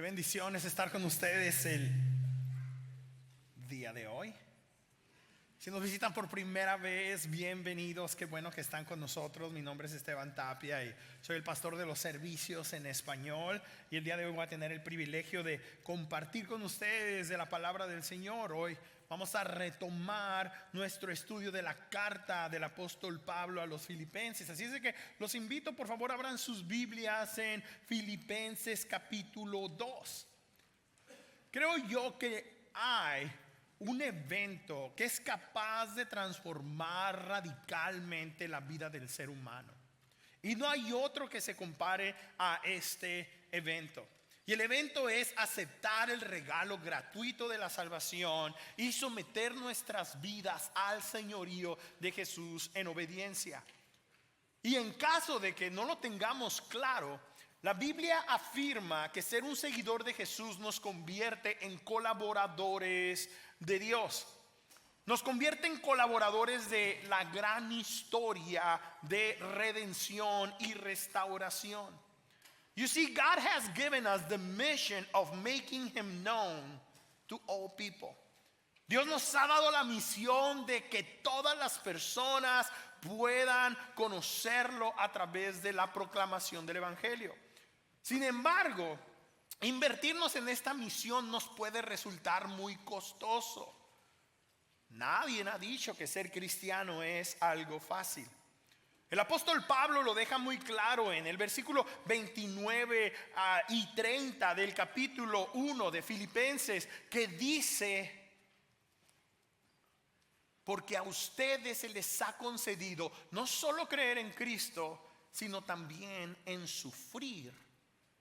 Qué bendición es estar con ustedes el día de hoy. Si nos visitan por primera vez, bienvenidos, qué bueno que están con nosotros. Mi nombre es Esteban Tapia y soy el pastor de los servicios en español. Y el día de hoy voy a tener el privilegio de compartir con ustedes de la palabra del Señor. Hoy vamos a retomar nuestro estudio de la carta del apóstol Pablo a los Filipenses. Así es de que los invito, por favor, abran sus Biblias en Filipenses capítulo 2. Creo yo que hay un evento que es capaz de transformar radicalmente la vida del ser humano. Y no hay otro que se compare a este evento. Y el evento es aceptar el regalo gratuito de la salvación y someter nuestras vidas al señorío de Jesús en obediencia. Y en caso de que no lo tengamos claro, la Biblia afirma que ser un seguidor de Jesús nos convierte en colaboradores de Dios. Nos convierte en colaboradores de la gran historia de redención y restauración. You see, God has given us the mission of making Him known to all people. Dios nos ha dado la misión de que todas las personas puedan conocerlo a través de la proclamación del Evangelio. Sin embargo, invertirnos en esta misión nos puede resultar muy costoso. Nadie ha dicho que ser cristiano es algo fácil. El apóstol Pablo lo deja muy claro en el versículo 29 y 30 del capítulo 1 de Filipenses, que dice: porque a ustedes se les ha concedido no solo creer en Cristo, sino también en sufrir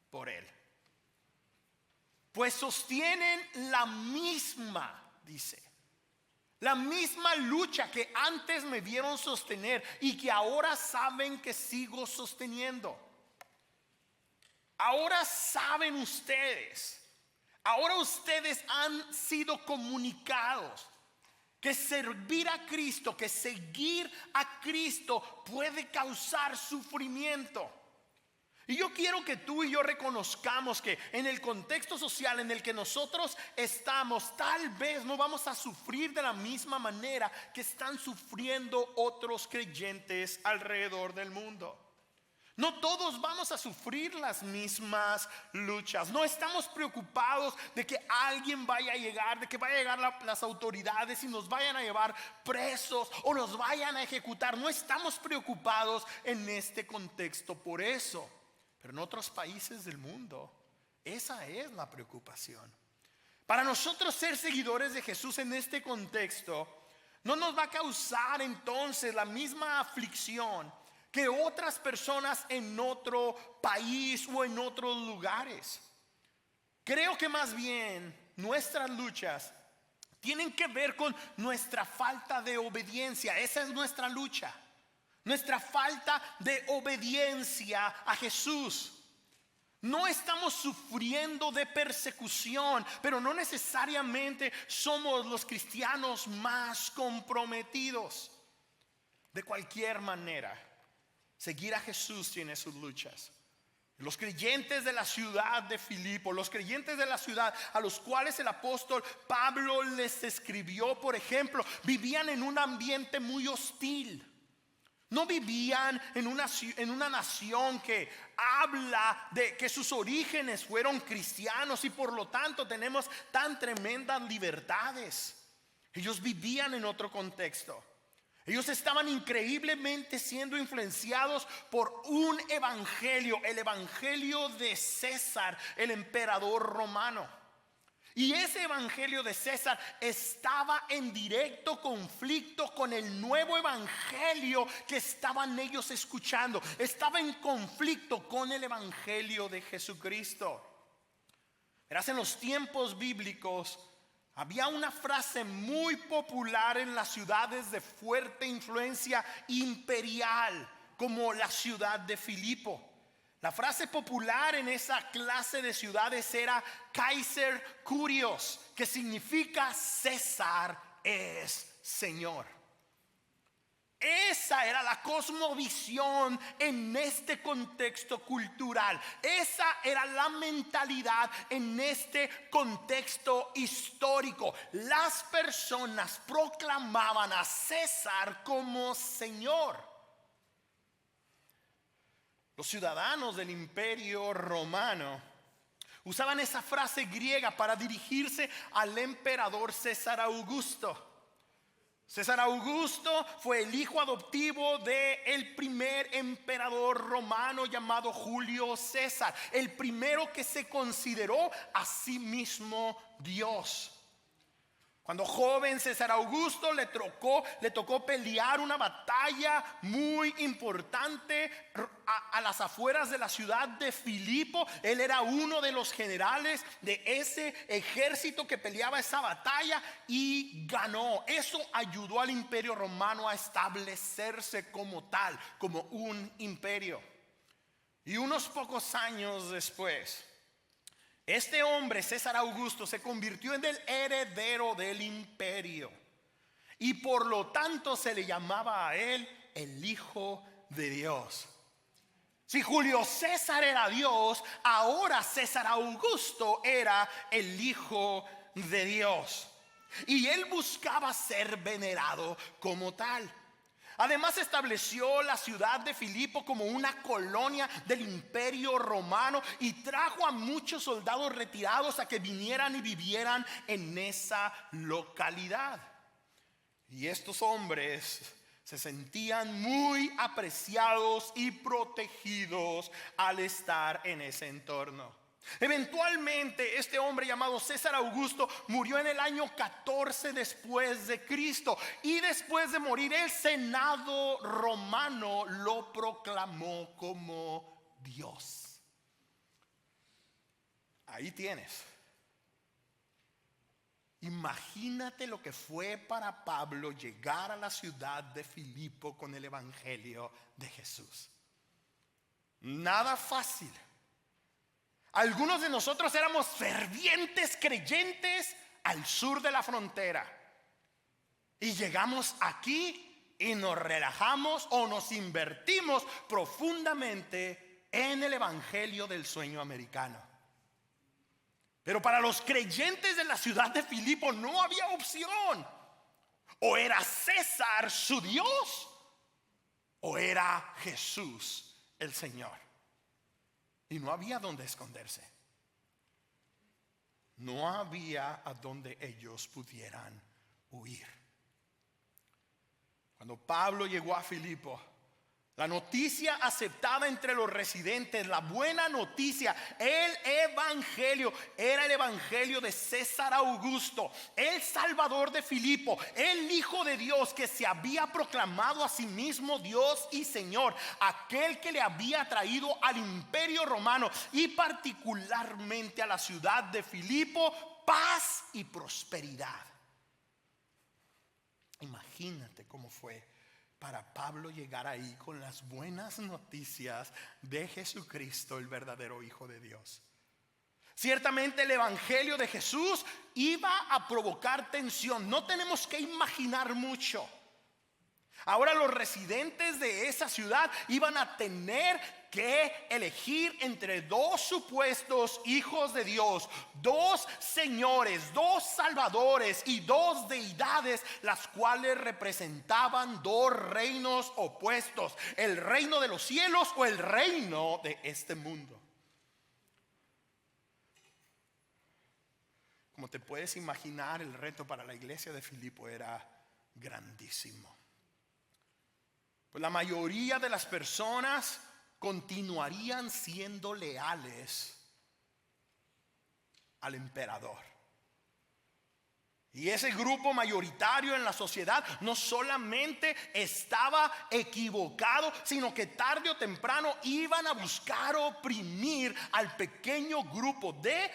por Él. Pues sostienen la misma, dice, la misma lucha que antes me vieron sostener y que ahora saben que sigo sosteniendo. Ahora saben ustedes, ahora ustedes han sido comunicados que servir a Cristo, que seguir a Cristo puede causar sufrimiento. Y yo quiero que tú y yo reconozcamos que en el contexto social en el que nosotros estamos, tal vez no vamos a sufrir de la misma manera que están sufriendo otros creyentes alrededor del mundo. No todos vamos a sufrir las mismas luchas. No estamos preocupados de que alguien vaya a llegar, de que vayan a llegar las autoridades y nos vayan a llevar presos o nos vayan a ejecutar. No estamos preocupados en este contexto por eso. Pero en otros países del mundo, esa es la preocupación. Para nosotros ser seguidores de Jesús en este contexto no nos va a causar entonces la misma aflicción que otras personas en otro país o en otros lugares. Creo que más bien nuestras luchas tienen que ver con nuestra falta de obediencia. Esa es nuestra lucha. Nuestra falta de obediencia a Jesús. No estamos sufriendo de persecución, pero no necesariamente somos los cristianos más comprometidos. De cualquier manera, seguir a Jesús tiene sus luchas. Los creyentes de la ciudad de Filipo, los creyentes de la ciudad a los cuales el apóstol Pablo les escribió, por ejemplo, vivían en un ambiente muy hostil. No vivían en una nación que habla de que sus orígenes fueron cristianos y por lo tanto tenemos tan tremendas libertades. Ellos vivían en otro contexto. Ellos estaban increíblemente siendo influenciados por un evangelio, el evangelio de César, el emperador romano. Y ese evangelio de César estaba en directo conflicto con el nuevo evangelio que estaban ellos escuchando. Estaba en conflicto con el evangelio de Jesucristo. Verás, en los tiempos bíblicos había una frase muy popular en las ciudades de fuerte influencia imperial, como la ciudad de Filipo. La frase popular en esa clase de ciudades era Kaiser Kyrios, que significa César es Señor. Esa era la cosmovisión en este contexto cultural. Esa era la mentalidad en este contexto histórico. Las personas proclamaban a César como Señor. Los ciudadanos del Imperio Romano usaban esa frase griega para dirigirse al emperador César Augusto. César Augusto fue el hijo adoptivo del primer emperador romano llamado Julio César, el primero que se consideró a sí mismo Dios. Cuando joven César Augusto le tocó pelear una batalla muy importante a las afueras de la ciudad de Filipo. Él era uno de los generales de ese ejército que peleaba esa batalla y ganó. Eso ayudó al Imperio Romano a establecerse como tal, como un imperio. Y unos pocos años después, este hombre, César Augusto, se convirtió en el heredero del imperio. Y por lo tanto se le llamaba a él el Hijo de Dios. Si Julio César era Dios, ahora César Augusto era el Hijo de Dios. Y él buscaba ser venerado como tal. Además estableció la ciudad de Filipo como una colonia del Imperio Romano y trajo a muchos soldados retirados a que vinieran y vivieran en esa localidad. Y estos hombres se sentían muy apreciados y protegidos al estar en ese entorno. Eventualmente este hombre llamado César Augusto murió en el año 14 después de Cristo, y después de morir el Senado romano lo proclamó como Dios. Ahí tienes. Imagínate lo que fue para Pablo llegar a la ciudad de Filipo con el evangelio de Jesús. Nada fácil. Algunos de nosotros éramos fervientes creyentes al sur de la frontera. Y llegamos aquí y nos relajamos o nos invertimos profundamente en el evangelio del sueño americano. Pero para los creyentes de la ciudad de Filipo no había opción. O era César su Dios, o era Jesús el Señor. Y no había donde esconderse. No había a donde ellos pudieran huir. Cuando Pablo llegó a Filipo, la noticia aceptada entre los residentes, la buena noticia, el evangelio, era el evangelio de César Augusto, el Salvador de Filipo, el Hijo de Dios que se había proclamado a sí mismo Dios y Señor, aquel que le había traído al Imperio Romano y particularmente a la ciudad de Filipo paz y prosperidad. Imagínate cómo fue para Pablo llegar ahí con las buenas noticias de Jesucristo, el verdadero Hijo de Dios. Ciertamente el evangelio de Jesús iba a provocar tensión. No tenemos que imaginar mucho. Ahora los residentes de esa ciudad iban a tener que elegir entre dos supuestos hijos de Dios, dos señores, dos salvadores y dos deidades, las cuales representaban dos reinos opuestos: el reino de los cielos o el reino de este mundo. Como te puedes imaginar, el reto para la iglesia de Filipo era grandísimo. Pues la mayoría de las personas continuarían siendo leales al emperador. Y ese grupo mayoritario en la sociedad no solamente estaba equivocado, sino que tarde o temprano iban a buscar oprimir al pequeño grupo de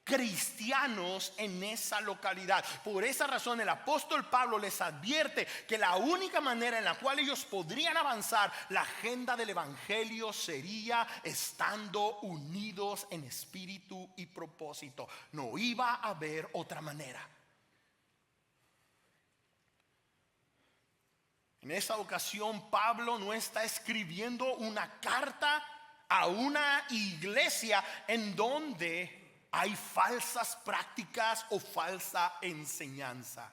cristianos en esa localidad. Por esa razón el apóstol Pablo les advierte que la única manera en la cual ellos podrían avanzar la agenda del evangelio sería estando unidos en espíritu y propósito. No iba a haber otra manera. En esta ocasión Pablo no está escribiendo una carta a una iglesia en donde hay falsas prácticas o falsa enseñanza.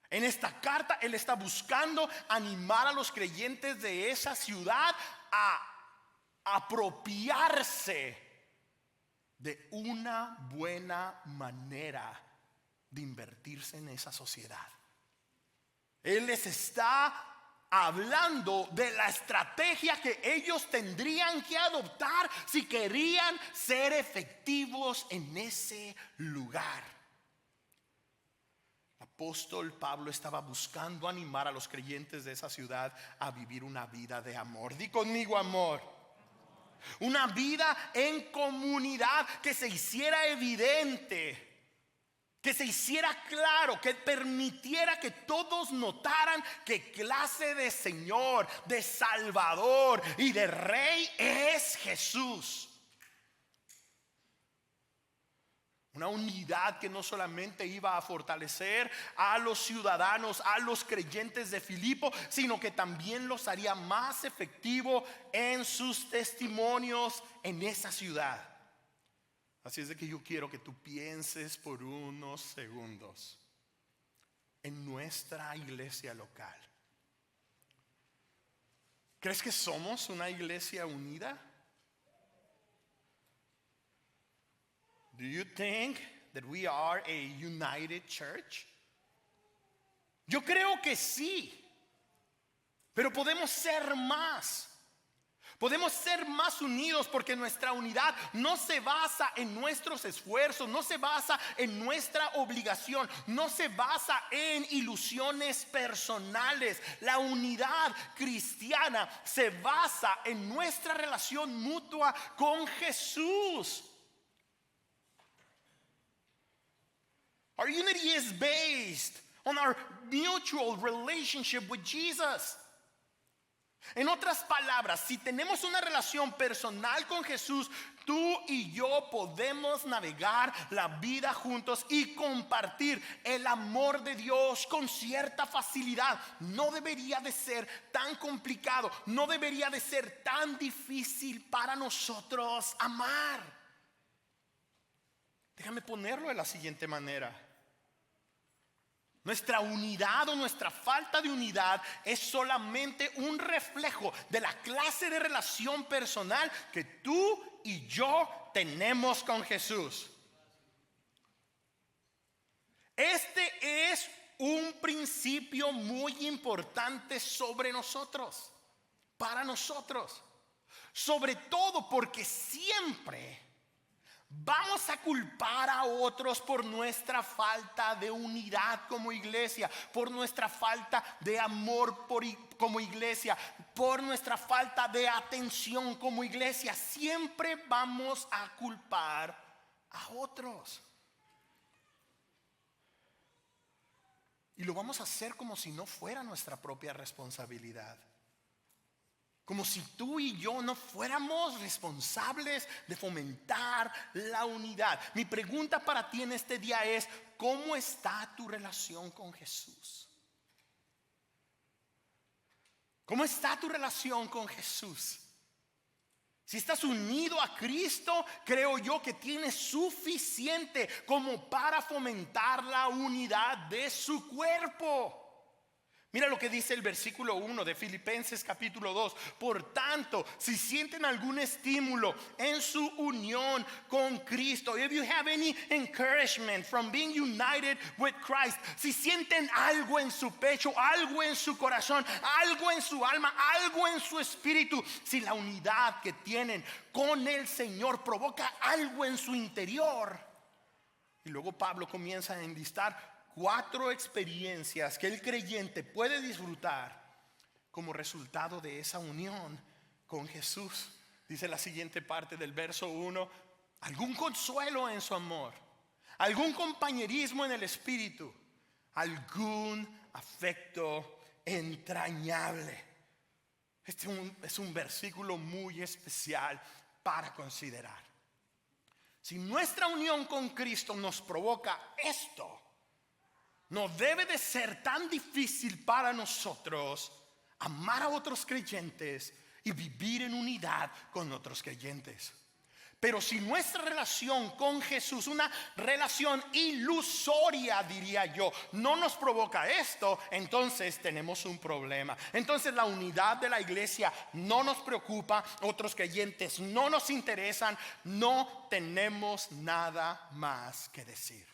En esta carta él está buscando animar a los creyentes de esa ciudad a apropiarse de una buena manera de invertirse en esa sociedad. Él les está hablando de la estrategia que ellos tendrían que adoptar si querían ser efectivos en ese lugar. El apóstol Pablo estaba buscando animar a los creyentes de esa ciudad a vivir una vida de amor. Di conmigo, amor. Una vida en comunidad que se hiciera evidente, que se hiciera claro, que permitiera que todos notaran qué clase de Señor, de Salvador y de Rey es Jesús. Una unidad que no solamente iba a fortalecer a los ciudadanos, a los creyentes de Filipo, sino que también los haría más efectivos en sus testimonios en esa ciudad. Así es de que yo quiero que tú pienses por unos segundos en nuestra iglesia local. ¿Crees que somos una iglesia unida? Do you think that we are a united church? Yo creo que sí, pero podemos ser más. Podemos ser más unidos porque nuestra unidad no se basa en nuestros esfuerzos, no se basa en nuestra obligación, no se basa en ilusiones personales. La unidad cristiana se basa en nuestra relación mutua con Jesús. Our unity is based on our mutual relationship with Jesus. En otras palabras, si tenemos una relación personal con Jesús, tú y yo podemos navegar la vida juntos y compartir el amor de Dios con cierta facilidad. No debería de ser tan complicado, no debería de ser tan difícil para nosotros amar. Déjame ponerlo de la siguiente manera. Nuestra unidad o nuestra falta de unidad es solamente un reflejo de la clase de relación personal que tú y yo tenemos con Jesús. Este es un principio muy importante sobre nosotros, para nosotros. Sobre todo porque siempre vamos a culpar a otros por nuestra falta de unidad como iglesia, por nuestra falta de amor como iglesia, por nuestra falta de atención como iglesia. Siempre vamos a culpar a otros. Y lo vamos a hacer como si no fuera nuestra propia responsabilidad. Como si tú y yo no fuéramos responsables de fomentar la unidad. Mi pregunta para ti en este día es: ¿cómo está tu relación con Jesús? ¿Cómo está tu relación con Jesús? Si estás unido a Cristo, creo yo que tienes suficiente como para fomentar la unidad de su cuerpo. Mira lo que dice el versículo 1 de Filipenses capítulo 2. Por tanto, si sienten algún estímulo en su unión con Cristo, if you have any encouragement from being united with Christ, si sienten algo en su pecho, algo en su corazón, algo en su alma, algo en su espíritu, si la unidad que tienen con el Señor provoca algo en su interior. Y luego Pablo comienza a enlistar 4 experiencias que el creyente puede disfrutar como resultado de esa unión con Jesús. Dice la siguiente parte del verso 1: algún consuelo en su amor, algún compañerismo en el espíritu, algún afecto entrañable. Este es un versículo muy especial para considerar. Si nuestra unión con Cristo nos provoca esto, No debe de ser tan difícil para nosotros amar a otros creyentes y vivir en unidad con otros creyentes. Pero si nuestra relación con Jesús, una relación ilusoria, diría yo, no nos provoca esto, entonces tenemos un problema. Entonces la unidad de la iglesia no nos preocupa, otros creyentes no nos interesan, no tenemos nada más que decir.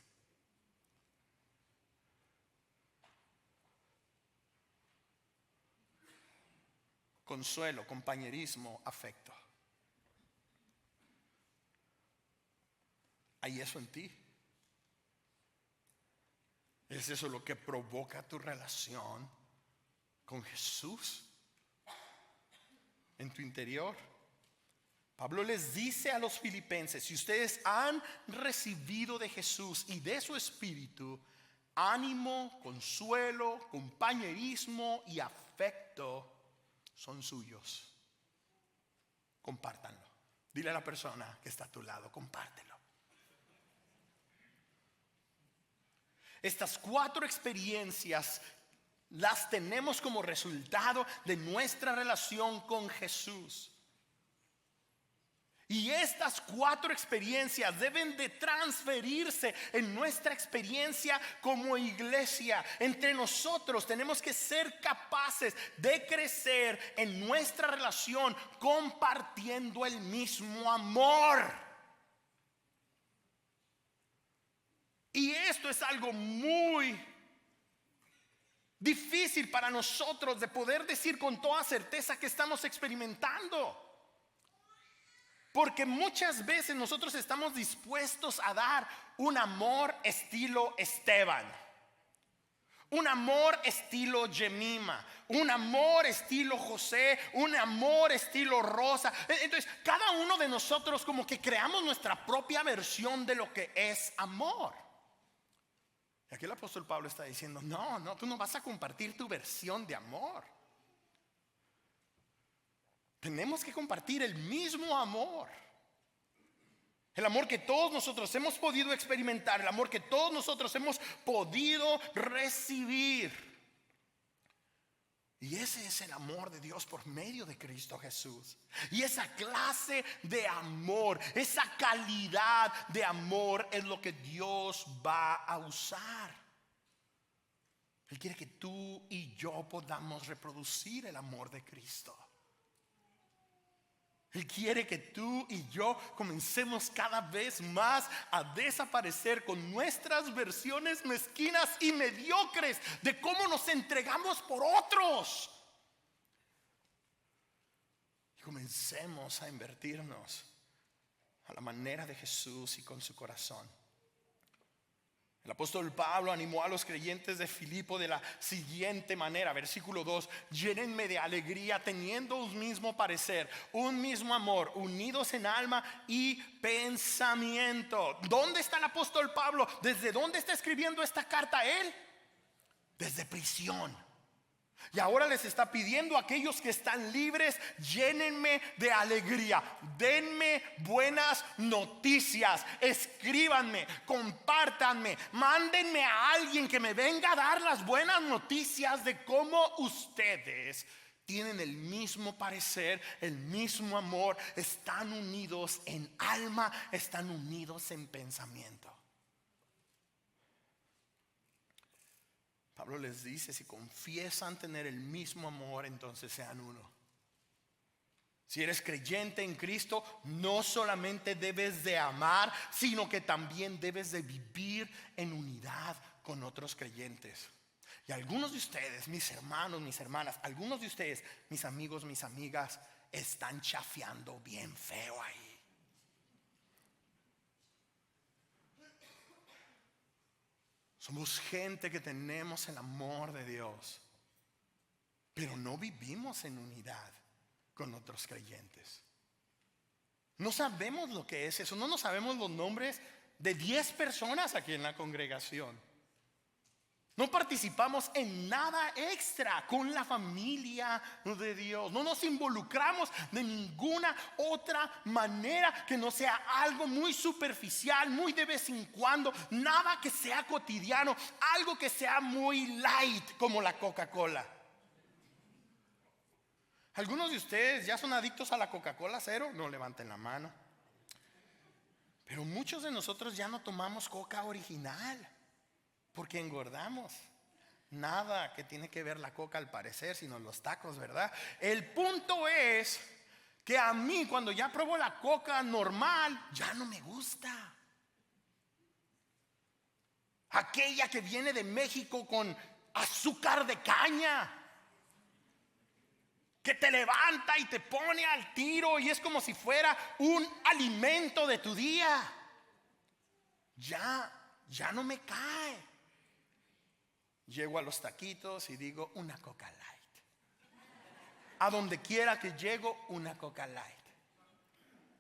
Consuelo, compañerismo, afecto. ¿Hay eso en ti? ¿Es eso lo que provoca tu relación con Jesús en tu interior? Pablo les dice a los filipenses: si ustedes han recibido de Jesús y de su Espíritu, ánimo, consuelo, compañerismo y afecto son suyos. Compártanlo. Dile a la persona que está a tu lado: compártelo. Estas 4 experiencias las tenemos como resultado de nuestra relación con Jesús. Y estas 4 experiencias deben de transferirse en nuestra experiencia como iglesia. Entre nosotros tenemos que ser capaces de crecer en nuestra relación compartiendo el mismo amor. Y esto es algo muy difícil para nosotros de poder decir con toda certeza que estamos experimentando. Porque muchas veces nosotros estamos dispuestos a dar un amor estilo Esteban, un amor estilo Jemima, un amor estilo José, un amor estilo Rosa. Entonces cada uno de nosotros como que creamos nuestra propia versión de lo que es amor. Y aquí el apóstol Pablo está diciendo: no, tú no vas a compartir tu versión de amor. Tenemos que compartir el mismo amor. El amor que todos nosotros hemos podido experimentar, el amor que todos nosotros hemos podido recibir. Y ese es el amor de Dios por medio de Cristo Jesús. Y esa clase de amor, esa calidad de amor es lo que Dios va a usar. Él quiere que tú y yo podamos reproducir el amor de Cristo. Él quiere que tú y yo comencemos cada vez más a desaparecer con nuestras versiones mezquinas y mediocres de cómo nos entregamos por otros. Y comencemos a invertirnos a la manera de Jesús y con su corazón. El apóstol Pablo animó a los creyentes de Filipo de la siguiente manera, versículo 2: llénenme de alegría teniendo un mismo parecer, un mismo amor, unidos en alma y pensamiento. ¿Dónde está el apóstol Pablo? ¿Desde dónde está escribiendo esta carta él? Desde prisión. Y ahora les está pidiendo a aquellos que están libres: llénenme de alegría, denme buenas noticias, escríbanme, compártanme, mándenme a alguien que me venga a dar las buenas noticias de cómo ustedes tienen el mismo parecer, el mismo amor, están unidos en alma, están unidos en pensamiento. Pablo les dice: si confiesan tener el mismo amor, entonces sean uno. Si eres creyente en Cristo, no solamente debes de amar, sino que también debes de vivir en unidad con otros creyentes. Y algunos de ustedes, mis hermanos, mis hermanas, algunos de ustedes, mis amigos, mis amigas, están chafeando bien feo ahí. Somos gente que tenemos el amor de Dios, pero no vivimos en unidad con otros creyentes. No sabemos lo que es eso. No nos sabemos los nombres de 10 personas aquí en la congregación. No participamos en nada extra con la familia de Dios. No nos involucramos de ninguna otra manera que no sea algo muy superficial, muy de vez en cuando. Nada que sea cotidiano, algo que sea muy light como la Coca-Cola. ¿Algunos de ustedes ya son adictos a la Coca-Cola cero? No levanten la mano. Pero muchos de nosotros ya no tomamos Coca original porque engordamos. Nada que tiene que ver la Coca al parecer, sino los tacos, ¿verdad? El punto es que a mí cuando ya pruebo la Coca normal, ya no me gusta. Aquella que viene de México con azúcar de caña, que te levanta y te pone al tiro y es como si fuera un alimento de tu día. Ya no me cae. Llego a los taquitos y digo una Coca Light. A donde quiera que llego, una Coca Light.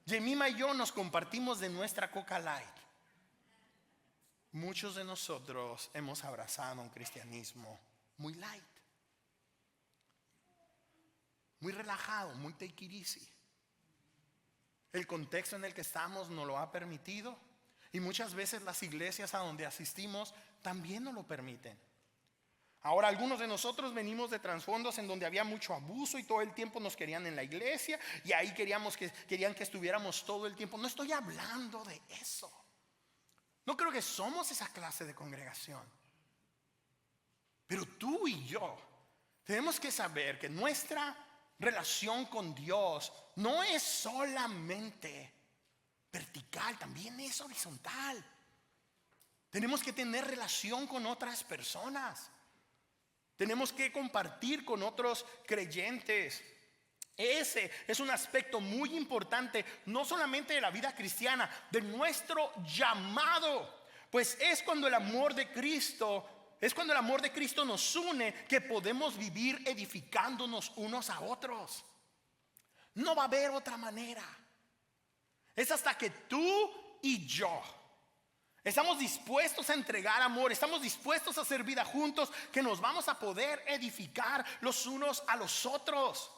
Jemima y yo nos compartimos de nuestra Coca Light. Muchos de nosotros hemos abrazado un cristianismo muy light, muy relajado, muy take it easy. El contexto en el que estamos nos lo ha permitido y muchas veces las iglesias a donde asistimos también nos lo permiten. Ahora algunos de nosotros venimos de trasfondos en donde había mucho abuso y todo el tiempo nos querían en la iglesia y ahí querían que estuviéramos todo el tiempo. No estoy hablando de eso. No creo que somos esa clase de congregación. Pero tú y yo tenemos que saber que nuestra relación con Dios no es solamente vertical, también es horizontal. Tenemos que tener relación con otras personas. Tenemos que compartir con otros creyentes. Ese es un aspecto muy importante, no solamente de la vida cristiana, de nuestro llamado. Pues es cuando el amor de Cristo nos une que podemos vivir edificándonos unos a otros. No va a haber otra manera. Es hasta que tú y yo estamos dispuestos a entregar amor, estamos dispuestos a hacer vida juntos, que nos vamos a poder edificar los unos a los otros.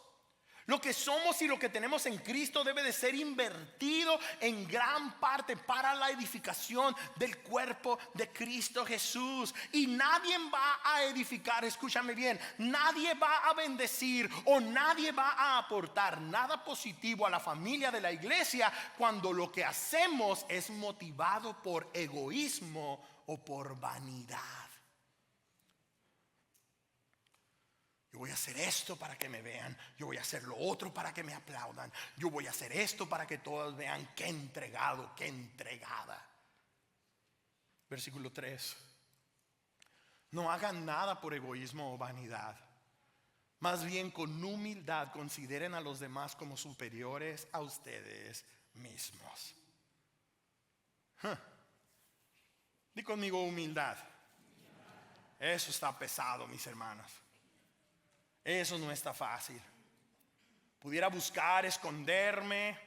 Lo que somos y lo que tenemos en Cristo debe de ser invertido en gran parte para la edificación del cuerpo de Cristo Jesús. Y nadie va a edificar, escúchame bien, nadie va a bendecir o nadie va a aportar nada positivo a la familia de la iglesia cuando lo que hacemos es motivado por egoísmo o por vanidad. Yo voy a hacer esto para que me vean. Yo voy a hacer lo otro para que me aplaudan. Yo voy a hacer esto para que todos vean qué entregado, qué entregada. Versículo 3. No hagan nada por egoísmo o vanidad. Más bien con humildad consideren a los demás como superiores a ustedes mismos. Di conmigo humildad. Eso está pesado, mis hermanos. Eso no está fácil. Pudiera buscar esconderme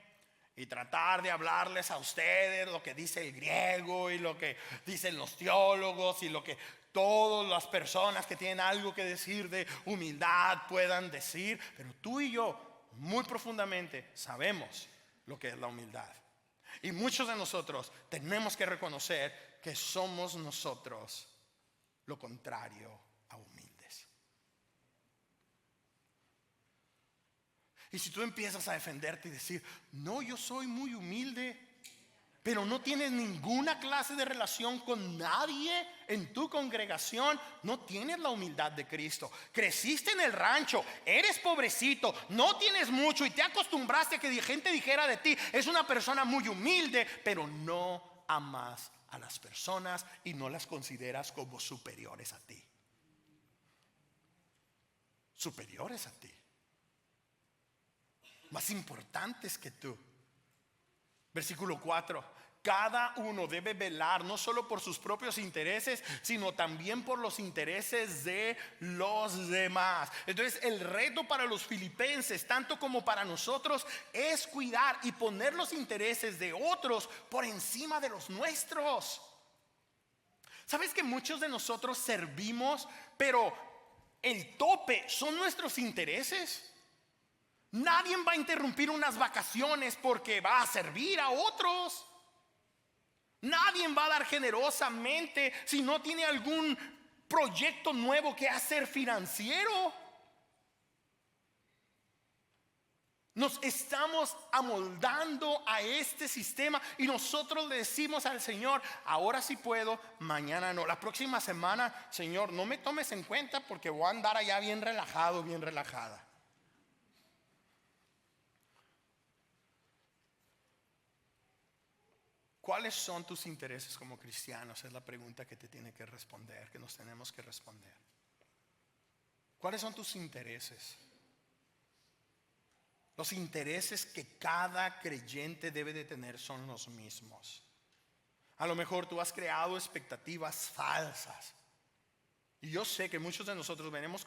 y tratar de hablarles a ustedes lo que dice el griego y lo que dicen los teólogos y lo que todas las personas que tienen algo que decir de humildad puedan decir. Pero tú y yo muy profundamente sabemos lo que es la humildad. Y muchos de nosotros tenemos que reconocer que somos nosotros lo contrario a humildes. Y si tú empiezas a defenderte y decir, no, yo soy muy humilde, pero no tienes ninguna clase de relación con nadie en tu congregación, no tienes la humildad de Cristo. Creciste en el rancho, eres pobrecito, no tienes mucho y te acostumbraste a que gente dijera de ti, es una persona muy humilde, pero no amas a las personas y no las consideras como superiores a ti. Superiores a ti. Más importantes que tú. Versículo 4. Cada uno debe velar no solo por sus propios intereses, sino también por los intereses de los demás. Entonces el reto para los filipenses, tanto como para nosotros, es cuidar y poner los intereses de otros por encima de los nuestros. ¿Sabes que muchos de nosotros servimos, pero el tope son nuestros intereses? Nadie va a interrumpir unas vacaciones porque va a servir a otros. Nadie va a dar generosamente si no tiene algún proyecto nuevo que hacer financiero. Nos estamos amoldando a este sistema y nosotros le decimos al Señor: ahora sí puedo, mañana no. La próxima semana, Señor, no me tomes en cuenta porque voy a andar allá bien relajado, bien relajada. ¿Cuáles son tus intereses como cristianos? Es la pregunta que te tiene que responder, que nos tenemos que responder. ¿Cuáles son tus intereses? Los intereses que cada creyente debe de tener son los mismos. A lo mejor tú has creado expectativas falsas. Y yo sé que muchos de nosotros venimos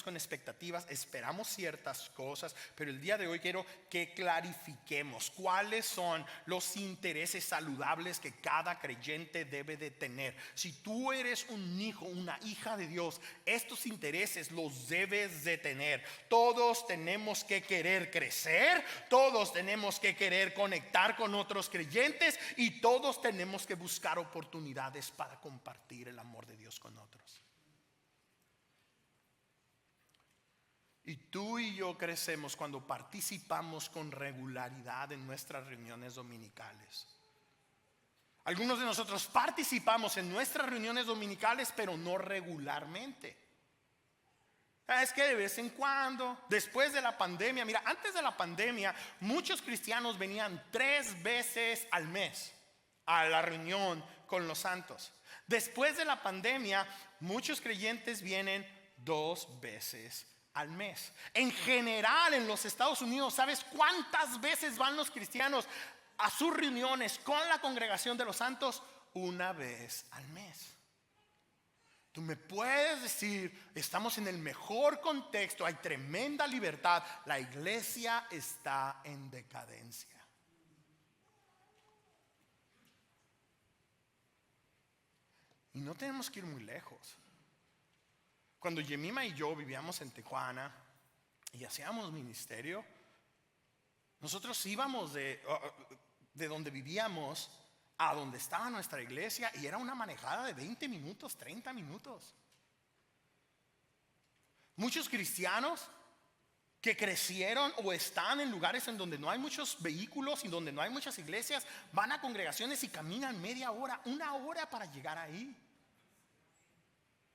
con expectativas, esperamos ciertas cosas, pero el día de hoy quiero que clarifiquemos cuáles son los intereses saludables que cada creyente debe de tener. Si tú eres un hijo, una hija de Dios, estos intereses los debes de tener. Todos tenemos que querer crecer, todos tenemos que querer conectar con otros creyentes y todos tenemos que buscar oportunidades para compartir el amor de Dios con otros. Y tú y yo crecemos cuando participamos con regularidad en nuestras reuniones dominicales. Algunos de nosotros participamos en nuestras reuniones dominicales, pero no regularmente. Es que de vez en cuando, después de la pandemia, mira, antes de la pandemia, muchos cristianos venían 3 veces al mes a la reunión con los santos. Después de la pandemia, muchos creyentes vienen 2 veces al mes. En general, en los Estados Unidos, ¿sabes cuántas veces van los cristianos a sus reuniones con la congregación de los santos? 1 vez al mes. Tú me puedes decir, estamos en el mejor contexto, hay tremenda libertad, la iglesia está en decadencia. Y no tenemos que ir muy lejos. Cuando Yemima y yo vivíamos en Tijuana y hacíamos ministerio, nosotros íbamos de donde vivíamos a donde estaba nuestra iglesia y era una manejada de 20 minutos, 30 minutos. Muchos cristianos que crecieron o están en lugares en donde no hay muchos vehículos y donde no hay muchas iglesias, van a congregaciones y caminan media hora, 1 hora para llegar ahí.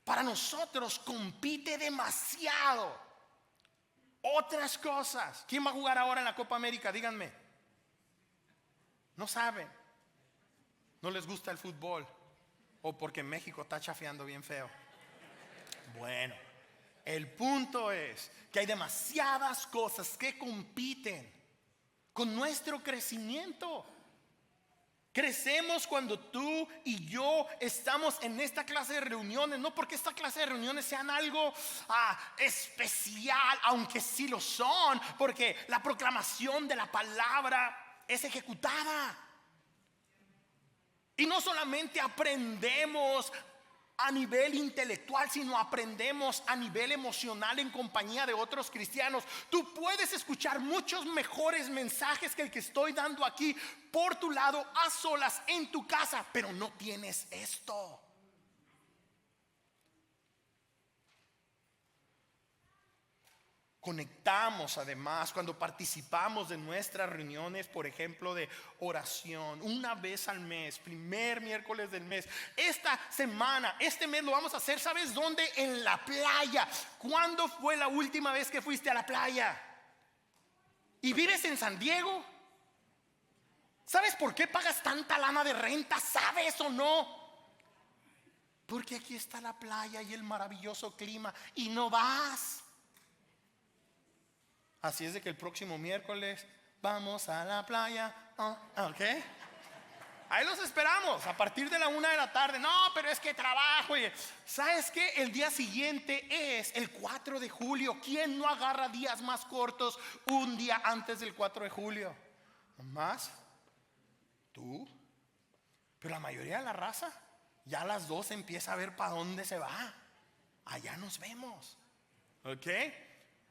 Para nosotros compite demasiado otras cosas. ¿Quién va a jugar ahora en la Copa América? Díganme. No saben. No les gusta el fútbol. O porque México está chafeando bien feo. Bueno, el punto es que hay demasiadas cosas que compiten con nuestro crecimiento. Crecemos cuando tú y yo estamos en esta clase de reuniones, no porque esta clase de reuniones sean algo especial, aunque sí lo son, porque la proclamación de la palabra es ejecutada. Y no solamente aprendemos a nivel intelectual, sino aprendemos a nivel emocional en compañía de otros cristianos. Tú puedes escuchar muchos mejores mensajes que el que estoy dando aquí por tu lado, a solas, en tu casa, pero no tienes esto. Conectamos además cuando participamos de nuestras reuniones, por ejemplo, de oración, 1 vez al mes, primer miércoles del mes. Esta semana, este mes lo vamos a hacer, ¿sabes dónde? En la playa. ¿Cuándo fue la última vez que fuiste a la playa? ¿Y vives en San Diego? ¿Sabes por qué pagas tanta lana de renta? ¿Sabes o no? Porque aquí está la playa y el maravilloso clima y no vas. Así es de que el próximo miércoles vamos a la playa. ¿Ok? Ahí los esperamos a partir de la 1 de la tarde. No, pero es que trabajo. ¿Sabes qué? El día siguiente es el 4 de julio. ¿Quién no agarra días más cortos un día antes del 4 de julio? ¿Más? ¿Tú? Pero la mayoría de la raza Ya a las 12 empieza a ver para dónde se va. Allá nos vemos. ¿Ok?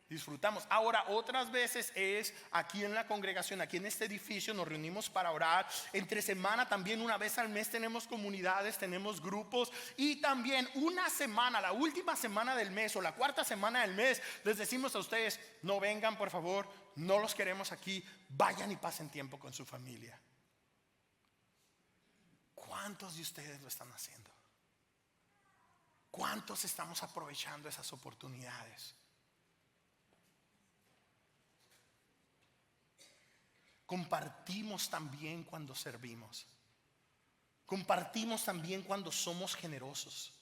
Disfrutamos. Ahora, otras veces es aquí en la congregación, aquí en este edificio nos reunimos para orar. Entre semana también una vez al mes tenemos comunidades, tenemos grupos. Y también una semana, la última semana del mes o la cuarta semana del mes, les decimos a ustedes: no vengan, por favor, no los queremos aquí. Vayan y pasen tiempo con su familia. ¿Cuántos de ustedes lo están haciendo? ¿Cuántos estamos aprovechando esas oportunidades? Compartimos también cuando servimos. Compartimos también cuando somos generosos.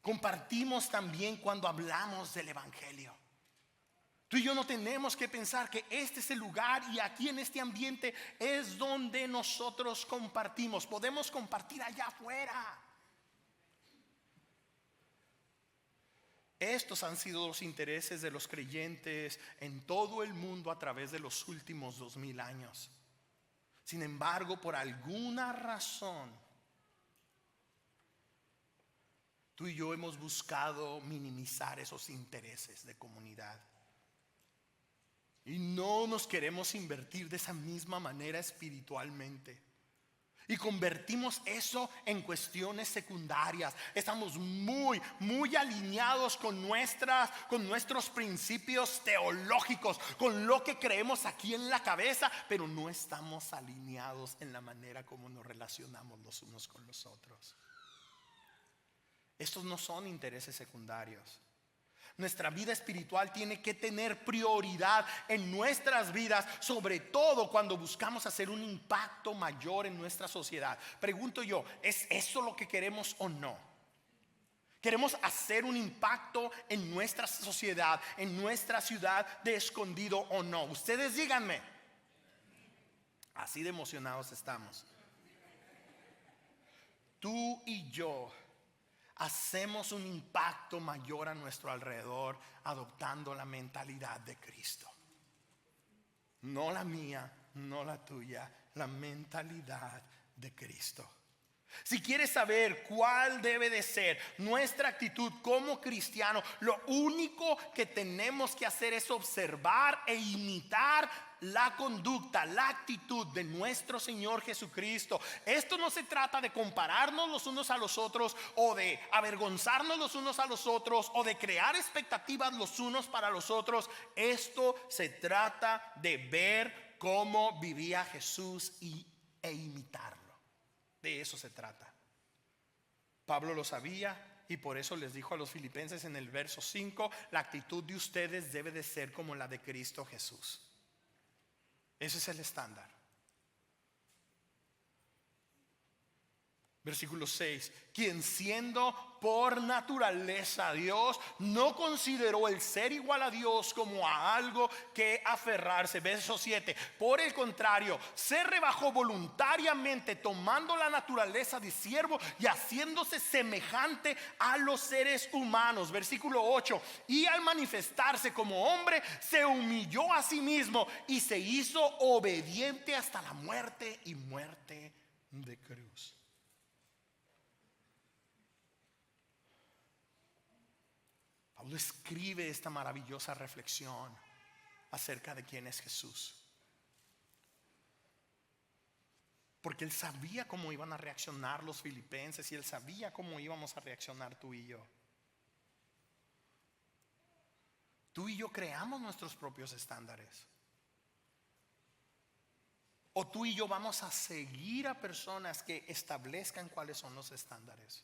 Compartimos también cuando hablamos del evangelio. Tú y yo no tenemos que pensar que este es el lugar y aquí en este ambiente es donde nosotros compartimos. Podemos compartir allá afuera. Estos han sido los intereses de los creyentes en todo el mundo a través de los últimos 2000 años. Sin embargo, por alguna razón, tú y yo hemos buscado minimizar esos intereses de comunidad. Y no nos queremos invertir de esa misma manera espiritualmente. Y convertimos eso en cuestiones secundarias. Estamos muy alineados con nuestros principios teológicos, con lo que creemos aquí en la cabeza, pero no estamos alineados en la manera como nos relacionamos los unos con los otros. Estos no son intereses secundarios. Nuestra vida espiritual tiene que tener prioridad en nuestras vidas, sobre todo cuando buscamos hacer un impacto mayor en nuestra sociedad. Pregunto yo, ¿es eso lo que queremos o no? ¿Queremos hacer un impacto en nuestra sociedad, en nuestra ciudad de Escondido o no? Ustedes díganme. Así de emocionados estamos. Tú y yo hacemos un impacto mayor a nuestro alrededor adoptando la mentalidad de Cristo. No la mía, no la tuya, la mentalidad de Cristo. Si quieres saber cuál debe de ser nuestra actitud como cristiano, lo único que tenemos que hacer es observar e imitar la conducta, la actitud de nuestro Señor Jesucristo. Esto no se trata de compararnos los unos a los otros, o de avergonzarnos los unos a los otros, o de crear expectativas los unos para los otros. Esto se trata de ver cómo vivía Jesús e imitarlo. De eso se trata. Pablo lo sabía y por eso les dijo a los filipenses en el verso 5: la actitud de ustedes debe de ser como la de Cristo Jesús. Ese es el estándar. Versículo 6: quien siendo por naturaleza Dios, no consideró el ser igual a Dios como a algo que aferrarse. Verso 7: por el contrario, se rebajó voluntariamente, tomando la naturaleza de siervo y haciéndose semejante a los seres humanos. Versículo 8: y al manifestarse como hombre, se humilló a sí mismo y se hizo obediente hasta la muerte y muerte de cruz. Pablo escribe esta maravillosa reflexión acerca de quién es Jesús, porque él sabía cómo iban a reaccionar los filipenses y él sabía cómo íbamos a reaccionar tú y yo. Tú y yo creamos nuestros propios estándares, o tú y yo vamos a seguir a personas que establezcan cuáles son los estándares.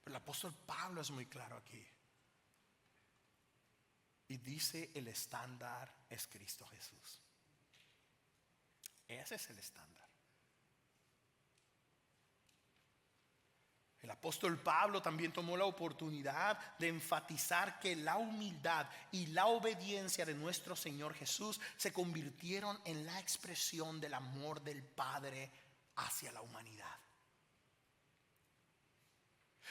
Pero el apóstol Pablo es muy claro aquí y dice: el estándar es Cristo Jesús. Ese es el estándar. El apóstol Pablo también tomó la oportunidad de enfatizar que la humildad y la obediencia de nuestro Señor Jesús se convirtieron en la expresión del amor del Padre hacia la humanidad.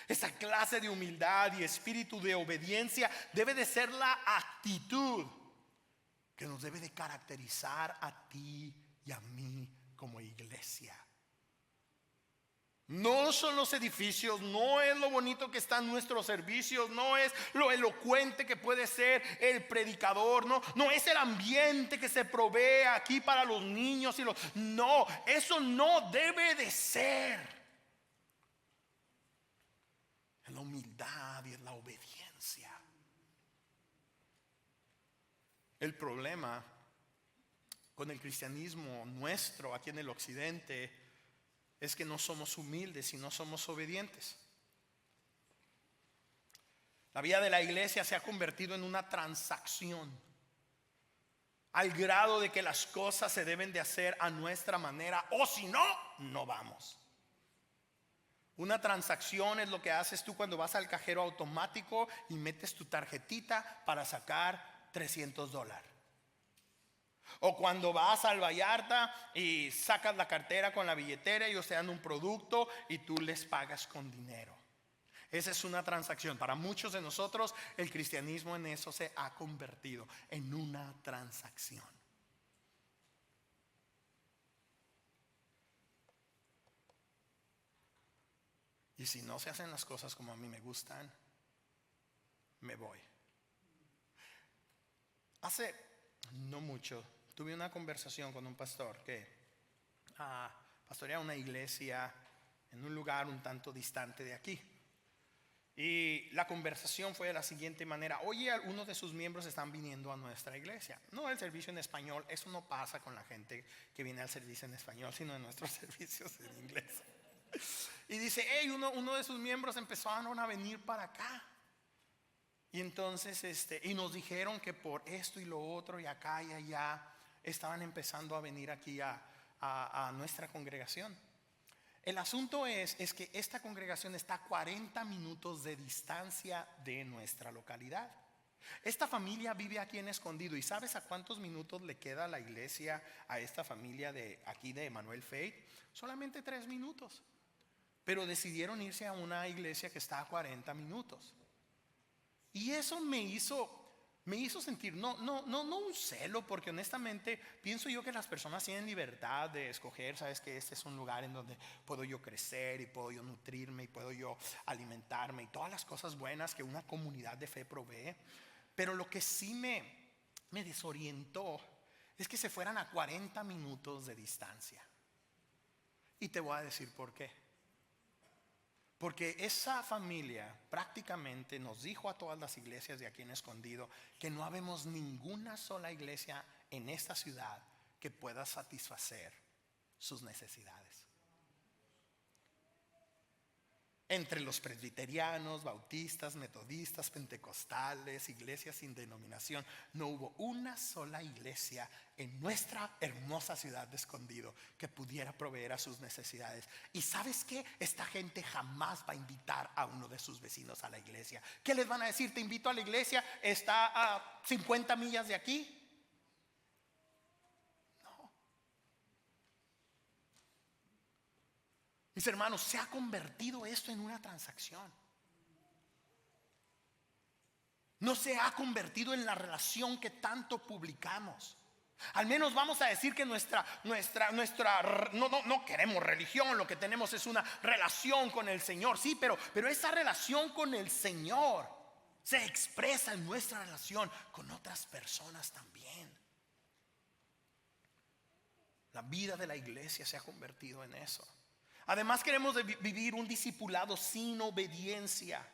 Esa clase de humildad y espíritu de obediencia debe de ser la actitud que nos debe de caracterizar a ti y a mí como iglesia. No son los edificios, no es lo bonito que están nuestros servicios, no es lo elocuente que puede ser el predicador, no es el ambiente que se provee aquí para los niños y no, eso no debe de ser. Es la humildad y es la obediencia. El problema con el cristianismo nuestro aquí en el occidente es que no somos humildes y no somos obedientes. La vida de la iglesia se ha convertido en una transacción, al grado de que las cosas se deben de hacer a nuestra manera, o si no, no vamos. Una transacción es lo que haces tú cuando vas al cajero automático y metes tu tarjetita para sacar $300. O cuando vas al Vallarta y sacas la cartera con la billetera y ellos te dan un producto y tú les pagas con dinero. Esa es una transacción. Para muchos de nosotros el cristianismo en eso se ha convertido en una transacción. Y si no se hacen las cosas como a mí me gustan, me voy. Hace no mucho tuve una conversación con un pastor que pastoreaba una iglesia en un lugar un tanto distante de aquí. Y la conversación fue de la siguiente manera: oye, algunos de sus miembros están viniendo a nuestra iglesia. No el servicio en español, eso no pasa con la gente que viene al servicio en español, sino en nuestros servicios en inglés. Y dice, hey, uno de sus miembros empezaron a venir para acá. Y entonces y nos dijeron que por esto y lo otro y acá y allá estaban empezando a venir aquí a nuestra congregación. El asunto es que esta congregación está a 40 minutos de distancia de nuestra localidad. Esta familia vive aquí en Escondido. ¿Y sabes a cuántos minutos le queda la iglesia a esta familia de aquí de Emmanuel Faith? Solamente 3 minutos. Pero decidieron irse a una iglesia que está a 40 minutos. Y eso me hizo sentir no un celo, porque honestamente pienso yo que las personas tienen libertad de escoger. Sabes que este es un lugar en donde puedo yo crecer y puedo yo nutrirme y puedo yo alimentarme y todas las cosas buenas que una comunidad de fe provee. Pero lo que sí me desorientó es que se fueran a 40 minutos de distancia. Y te voy a decir por qué. Porque esa familia prácticamente nos dijo a todas las iglesias de aquí en Escondido que no habemos ninguna sola iglesia en esta ciudad que pueda satisfacer sus necesidades. Entre los presbiterianos, bautistas, metodistas, pentecostales, iglesias sin denominación, no hubo una sola iglesia en nuestra hermosa ciudad de Escondido que pudiera proveer a sus necesidades. ¿Y sabes qué? Esta gente jamás va a invitar a uno de sus vecinos a la iglesia. ¿Qué les van a decir? Te invito a la iglesia, está a 50 millas de aquí. Mis hermanos, se ha convertido esto en una transacción. No se ha convertido en la relación que tanto publicamos. Al menos vamos a decir que nuestra no queremos religión, lo que tenemos es una relación con el Señor. Sí, pero esa relación con el Señor se expresa en nuestra relación con otras personas también. La vida de la iglesia se ha convertido en eso. Además queremos vivir un discipulado sin obediencia.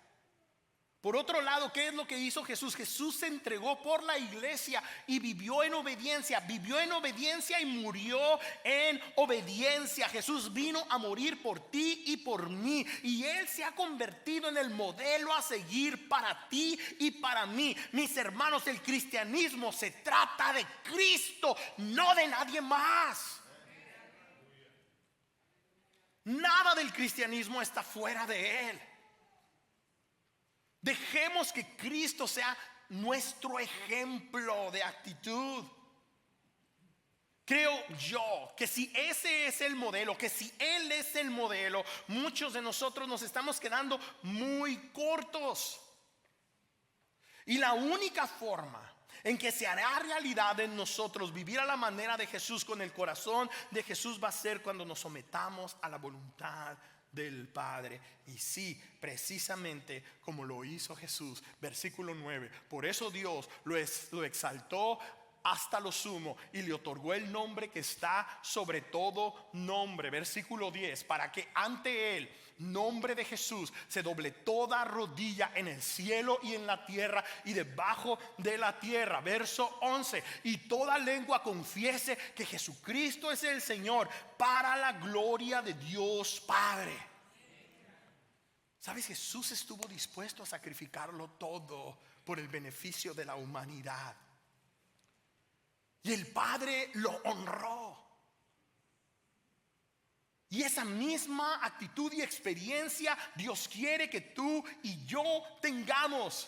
Por otro lado, ¿qué es lo que hizo Jesús? Jesús se entregó por la iglesia y vivió en obediencia. Vivió en obediencia y murió en obediencia. Jesús vino a morir por ti y por mí. Y Él se ha convertido en el modelo a seguir para ti y para mí. Mis hermanos, el cristianismo se trata de Cristo, no de nadie más. Nada del cristianismo está fuera de Él. Dejemos que Cristo sea nuestro ejemplo de actitud. Creo yo que si ese es el modelo, que si Él es el modelo, muchos de nosotros nos estamos quedando muy cortos. Y la única forma en que se hará realidad en nosotros vivir a la manera de Jesús, con el corazón de Jesús, va a ser cuando nos sometamos a la voluntad del Padre. Y sí, precisamente como lo hizo Jesús. Versículo 9. Por eso Dios lo exaltó hasta lo sumo y le otorgó el nombre que está sobre todo nombre. Versículo 10. Para que ante él, nombre de Jesús, se doble toda rodilla en el cielo y en la tierra y debajo de la tierra. Verso 11. Y toda lengua confiese que Jesucristo es el Señor, para la gloria de Dios Padre. ¿Sabes? Jesús estuvo dispuesto a sacrificarlo todo por el beneficio de la humanidad. Y el Padre lo honró. Y esa misma actitud y experiencia Dios quiere que tú y yo tengamos.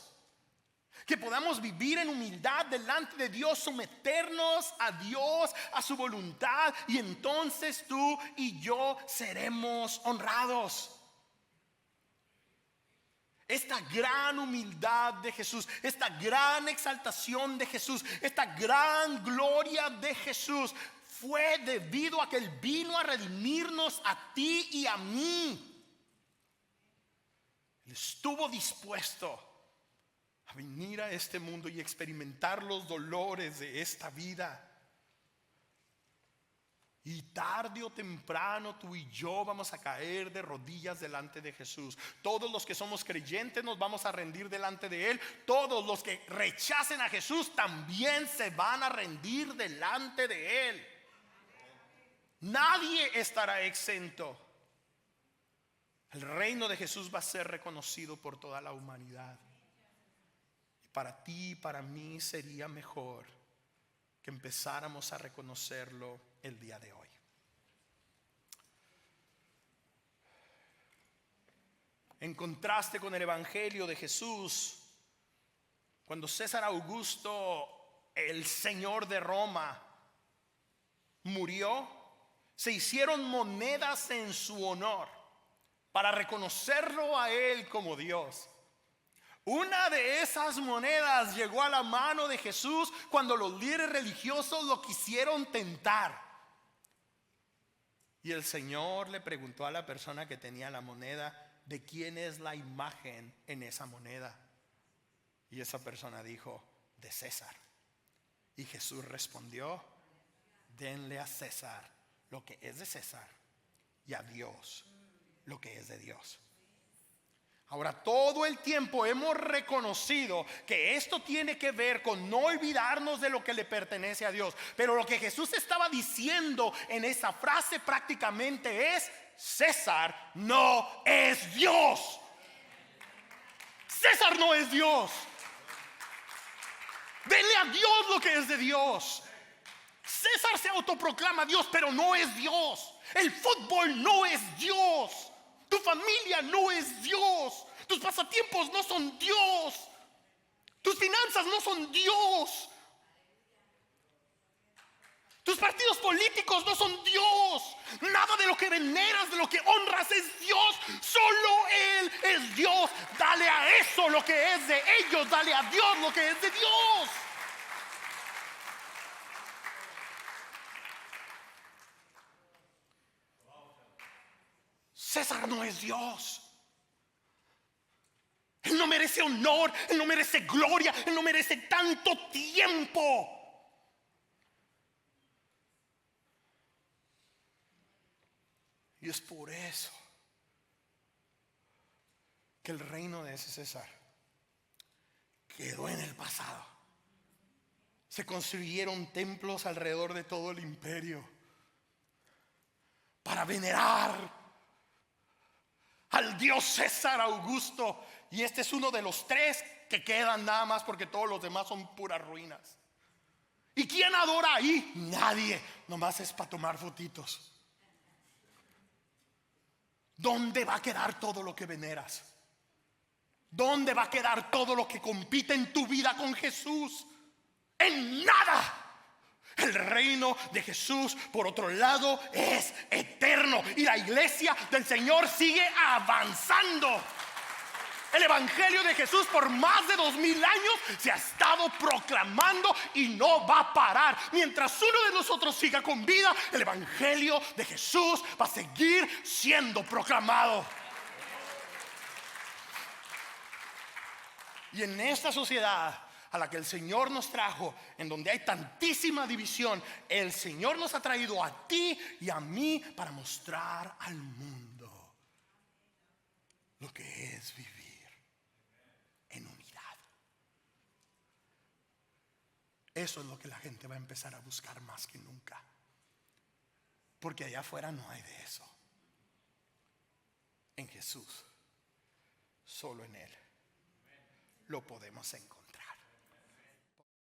Que podamos vivir en humildad delante de Dios, someternos a Dios, a su voluntad. Y entonces tú y yo seremos honrados. Esta gran humildad de Jesús, esta gran exaltación de Jesús, esta gran gloria de Jesús fue debido a que Él vino a redimirnos a ti y a mí. Él estuvo dispuesto a venir a este mundo y experimentar los dolores de esta vida. Y tarde o temprano tú y yo vamos a caer de rodillas delante de Jesús. Todos los que somos creyentes nos vamos a rendir delante de Él. Todos los que rechacen a Jesús también se van a rendir delante de Él. Nadie estará exento. El reino de Jesús va a ser reconocido por toda la humanidad. Y para ti y para mí sería mejor que empezáramos a reconocerlo el día de hoy. En contraste con el evangelio de Jesús, cuando César Augusto, el señor de Roma, murió, se hicieron monedas en su honor para reconocerlo a él como Dios. Una de esas monedas llegó a la mano de Jesús cuando los líderes religiosos lo quisieron tentar. Y el Señor le preguntó a la persona que tenía la moneda: ¿de quién es la imagen en esa moneda? Y esa persona dijo: de César. Y Jesús respondió: denle a César lo que es de César y a Dios lo que es de Dios. Ahora, todo el tiempo hemos reconocido que esto tiene que ver con no olvidarnos de lo que le pertenece a Dios. Pero lo que Jesús estaba diciendo en esa frase prácticamente es: César no es Dios. César no es Dios. Denle a Dios lo que es de Dios. César se autoproclama Dios, pero no es Dios. El fútbol no es Dios. Tu familia no es Dios. Tus pasatiempos no son Dios. Tus finanzas no son Dios. Tus partidos políticos no son Dios. Nada de lo que veneras, de lo que honras es Dios. Solo Él es Dios. Dale a eso lo que es de ellos. Dale a Dios lo que es de Dios. César no es Dios. Él no merece honor, Él no merece gloria, Él no merece tanto tiempo. Y es por eso que el reino de ese César quedó en el pasado. Se construyeron templos alrededor de todo el imperio para venerar al dios César Augusto. Y este es uno de los 3 que quedan nada más, porque todos los demás son puras ruinas. ¿Y quién adora ahí? Nadie, nomás es para tomar fotitos. ¿Dónde va a quedar todo lo que veneras? ¿Dónde va a quedar todo lo que compite en tu vida con Jesús? En nada. El reino de Jesús, por otro lado, es eterno. Y la iglesia del Señor sigue avanzando. El evangelio de Jesús por más de 2000 años se ha estado proclamando y no va a parar. Mientras uno de nosotros siga con vida, el evangelio de Jesús va a seguir siendo proclamado. Y en esta sociedad a la que el Señor nos trajo, en donde hay tantísima división, el Señor nos ha traído a ti y a mí para mostrar al mundo lo que es vivir en unidad. Eso es lo que la gente va a empezar a buscar más que nunca, porque allá afuera no hay de eso. En Jesús, solo en Él lo podemos encontrar.